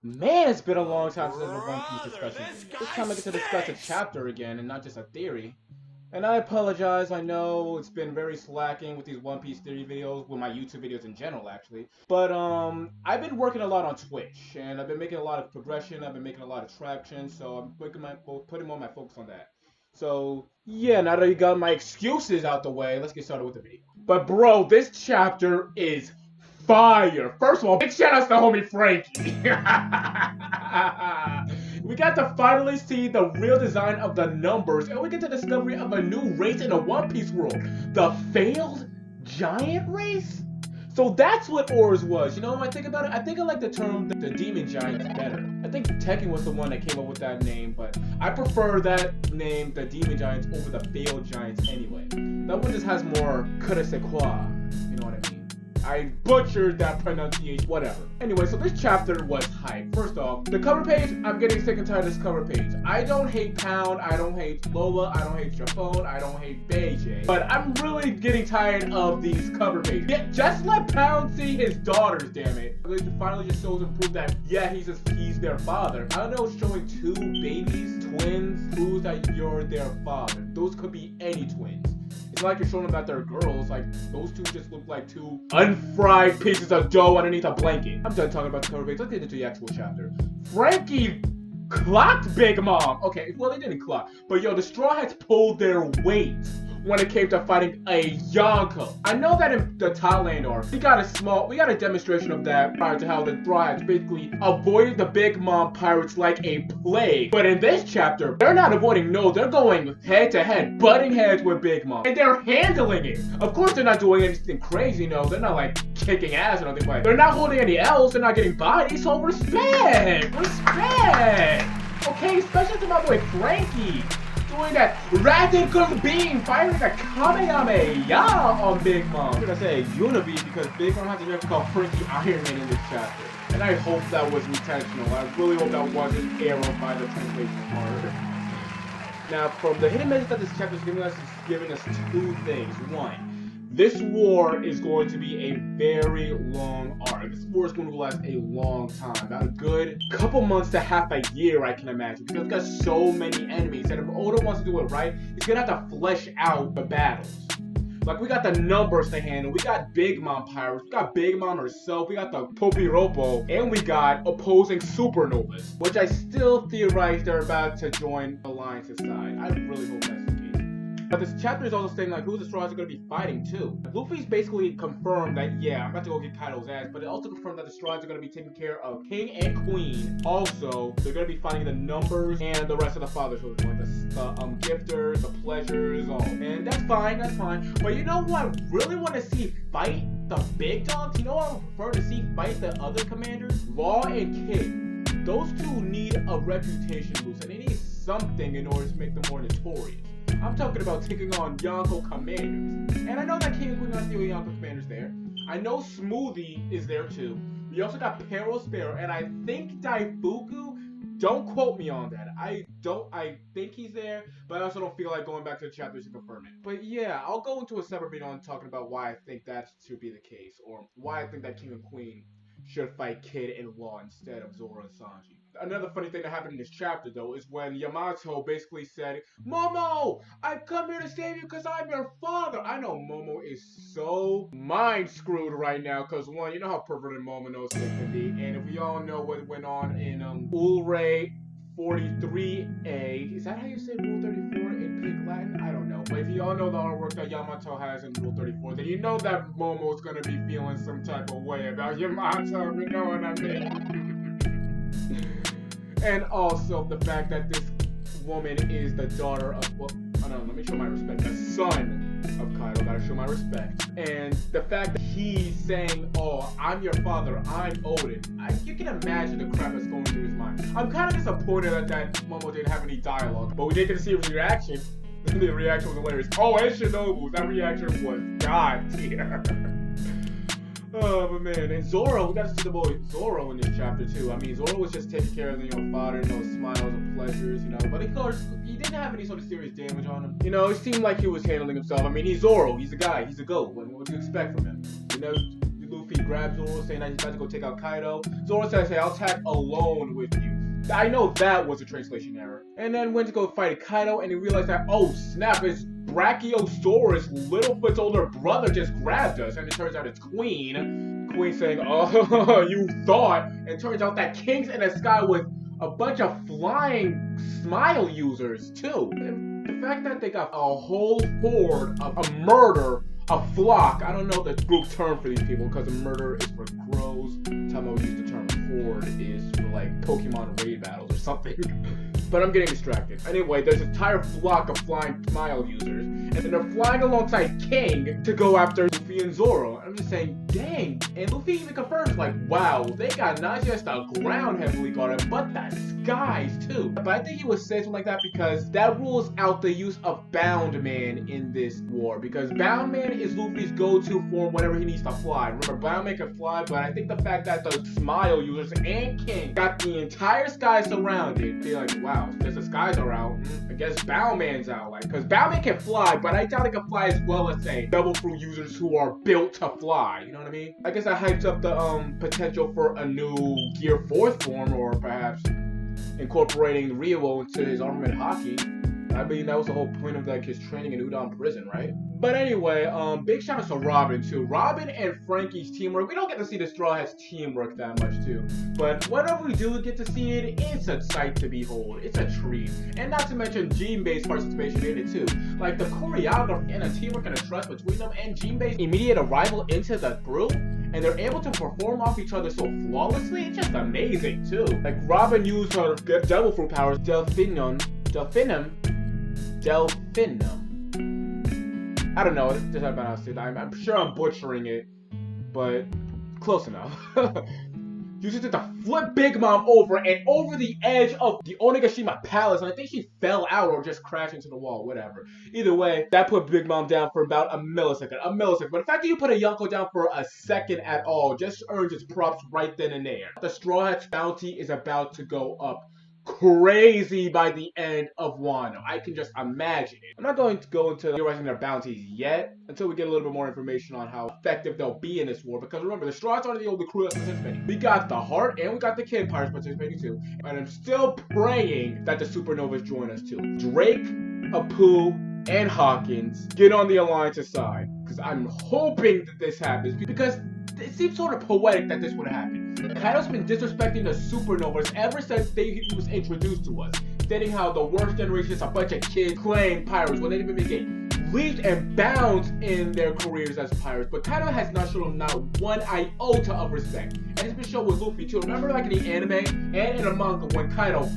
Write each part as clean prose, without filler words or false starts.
Man, it's been a long time since a One Piece discussion. This time I get to discuss a chapter again and not just a theory. And I apologize, I know it's been very slacking with these One Piece theory videos, with my YouTube videos in general actually. But I've been working a lot on Twitch, and I've been making a lot of progression, I've been making a lot of traction, so I'm putting more of my focus on that. So yeah, now that you got my excuses out the way, let's get started with the video. But bro, this chapter is fire. First of all, big shout outs to homie Franky. We got to finally see the real design of the numbers, and we get the discovery of a new race in the One Piece world. The failed giant race? So that's what Oars was. You know, when I think about it, I think I like the term the demon giants better. I think Tekken was the one that came up with that name, but I prefer that name, the demon giants, over the failed giants anyway. That one just has more que de quoi, you know what I mean? I butchered that pronunciation, whatever. Anyway, so this chapter was hype. First off, the cover page, I'm getting sick and tired of this cover page. I don't hate Pound, I don't hate Lola, I don't hate Japone, I don't hate Beijing. But I'm really getting tired of these cover pages. Yeah, just let Pound see his daughters, damn it. It finally just shows and prove that, yeah, he's their father. I don't know, showing two babies, twins, proves that you're their father. Those could be any twins. It's like you're showing them that they're girls, like those two just look like two unfried pieces of dough underneath a blanket. I'm done talking about the cover page, let's get into the actual chapter. Franky clocked Big Mom. Okay, well they didn't clock, but yo, the Straw Hats pulled their weight when it came to fighting a Yonko. I know that in the Thailand arc, we got a demonstration of that prior to how the Straw Hats basically avoided the Big Mom pirates like a plague. But in this chapter, they're not avoiding, no, they're going head to head, butting heads with Big Mom. And they're handling it. Of course they're not doing anything crazy, no, they're not like kicking ass or nothing, but they're not holding any L's, they're not getting bodies, so respect! Respect! Okay, especially to my boy Franky. Doing that radical beam, firing a Kamehameha on Big Mom. I'm gonna say Unibeat because Big Mom has a character called Franky Iron Man in this chapter. And I hope that was intentional. I really hope that wasn't error by the translation part. Now, from the hidden message that this chapter is giving us two things. One, this war is going to be a very long arc. This war is going to last a long time. About a good couple months to half a year, I can imagine. Because we've got so many enemies. And if Oda wants to do it right, he's going to have to flesh out the battles. Like, we got the numbers to handle. We got Big Mom pirates. We got Big Mom herself. We got the Popiropo. And we got opposing supernovas. Which I still theorize they're about to join Alliance's side. I really hope that's the case. But this chapter is also saying, like, who the Straws are going to be fighting, too. Luffy's basically confirmed that, yeah, I'm about to go get Kaido's ass, but it also confirmed that the Straws are going to be taking care of King and Queen. Also, they're going to be fighting the numbers and the rest of the fathers, like the gifters, the pleasures, all. And that's fine, that's fine. But you know who I really want to see fight the big dogs? You know who I would prefer to see fight the other commanders? Law and Kid. Those two need a reputation boost, and they need something in order to make them more notorious. I'm talking about taking on Yonko commanders. And I know that King and Queen are still Yonko commanders there. I know Smoothie is there too. We also got Peril Sparrow, and I think Daifuku. Don't quote me on that. I think he's there, but I also don't feel like going back to the chapters to confirm it. But yeah, I'll go into a separate video on talking about why I think that should be the case, or why I think that King and Queen should fight Kid and Law instead of Zoro and Sanji. Another funny thing that happened in this chapter, though, is when Yamato basically said, Momo, I've come here to save you because I'm your father. I know Momo is so mind screwed right now because, one, you know how perverted Momonosuke can be, and if we all know what went on in Ulray 43A, is that how you say Rule 34 in Pig Latin? I don't know. But if you all know the artwork that Yamato has in Rule 34, then you know that Momo's gonna be feeling some type of way about Yamato, you know what I mean? And also the fact that this woman is the daughter of, well, I don't know, let me show my respect, the son of Kaido, gotta show my respect. And the fact that he's saying, oh, I'm your father, I'm Odin. You can imagine the crap that's going through his mind. I'm kind of disappointed that Momo didn't have any dialogue, but we did get to see his reaction. The reaction was hilarious. Oh, and Shinobu, that reaction was god tier. Oh, but man, and Zoro, we got to see the boy Zoro in this chapter too. I mean, Zoro was just taking care of the father, smiles and pleasures, but of course, he didn't have any sort of serious damage on him. It seemed like he was handling himself. I mean, he's Zoro, he's a guy, he's a goat. What would you expect from him? Luffy Luffy grabs Zoro, saying that he's about to go take out Kaido. Zoro says, hey, I'll tag alone with you. I know that was a translation error. And then went to go fight Kaido, and he realized that, oh snap, it's Brachiosaurus, Littlefoot's older brother, just grabbed us. And it turns out it's Queen. Queen saying, oh, you thought. And it turns out that King's in the sky with a bunch of flying smile users, too. And the fact that they got a whole horde of a murder, a flock. I don't know the group term for these people because a murder is for crows. Time I would use the term horde is for like Pokemon raid battles or something. But I'm getting distracted. Anyway, there's an entire flock of flying smile users, and they're flying alongside King to go after Luffy and Zoro. I'm just saying, dang. And Luffy even confirms, like, wow, they got not just the ground heavily guarded, but the skies too. But I think he would say something like that because that rules out the use of Bound Man in this war. Because Bound Man is Luffy's go-to form whenever he needs to fly. Remember, Bound Man can fly, but I think the fact that the smile users and King got the entire sky surrounded, they're like, wow, since the skies are out, I guess Bound Man's out. Like, because Bound Man can fly, but I doubt he can fly as well as, say, Double Fruit users who are built to fly. You know what I mean? I guess that hypes up the potential for a new Gear 4th form, or perhaps incorporating Ryo into his armament hockey. I mean, that was the whole point of like his training in Udon prison, right? But anyway, big shout out to Robin too. Robin and Franky's teamwork. We don't get to see the Straw Hats teamwork that much too. But whenever we do get to see it, it's a sight to behold. It's a treat. And not to mention Jinbei's participation in it too. Like the choreography and the teamwork and the trust between them and Jinbei's immediate arrival into the crew. And they're able to perform off each other so flawlessly. It's just amazing too. Like Robin used her Devil Fruit powers, Delphinum. I don't know, that's how I pronounce it. I'm sure I'm butchering it, but close enough. Uses it to flip Big Mom over and over the edge of the Onigashima Palace, and I think she fell out or just crashed into the wall, whatever. Either way, that put Big Mom down for about a millisecond. But the fact that you put a Yonko down for a second at all just earns its props right then and there. The Straw Hats bounty is about to go up crazy by the end of Wano. I can just imagine it. I'm not going to go into theorizing their bounties yet until we get a little bit more information on how effective they'll be in this war. Because remember, the Straw Hats are the only crew that's participating. We got the Heart and we got the Kid Pirates participating too. And I'm still praying that the Supernovas join us too. Drake, Apu, and Hawkins get on the Alliance's side. Because I'm hoping that this happens. Because it seems sort of poetic that this would happen. Kaido's been disrespecting the Supernovas ever since he was introduced to us, stating how the worst generation is a bunch of kids playing pirates when they didn't even get leaps and bounds in their careers as pirates. But Kaido has not shown them not one iota of respect. And it's been shown with Luffy too. Remember like in the anime and in the manga when Kaido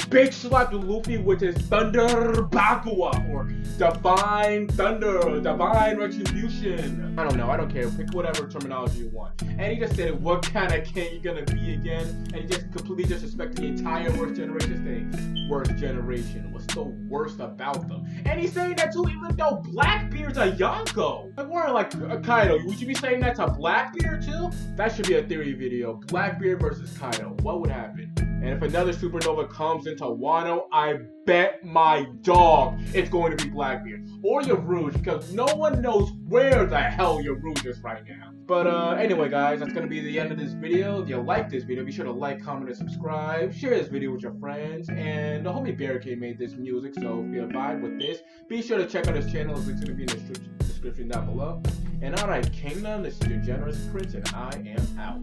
bitch slapped Luffy with his Thunder Bakua or Divine Thunder, Divine Retribution. I don't know, I don't care. Pick whatever terminology you want. And he just said, what kind of king you gonna be again? And he just completely disrespected the entire worst generation thing. Worst generation. What's so worst about them? And he's saying that too, even though Blackbeard's a Yonko. Like, we're like Kaido. Would you be saying that to Blackbeard too? That should be a theory video. Blackbeard versus Kaido. What would happen? And if another supernova comes into Wano, I bet my dog it's going to be Blackbeard. Or Yarouge, because no one knows where the hell Yarouge is right now. But anyway guys, that's going to be the end of this video. If you like this video, be sure to like, comment, and subscribe. Share this video with your friends. And the homie Barricade made this music, so if you vibe with this, be sure to check out his channel. His link's going to be in the description down below. And alright, Kingdom, this is your Generous Prince, and I am out.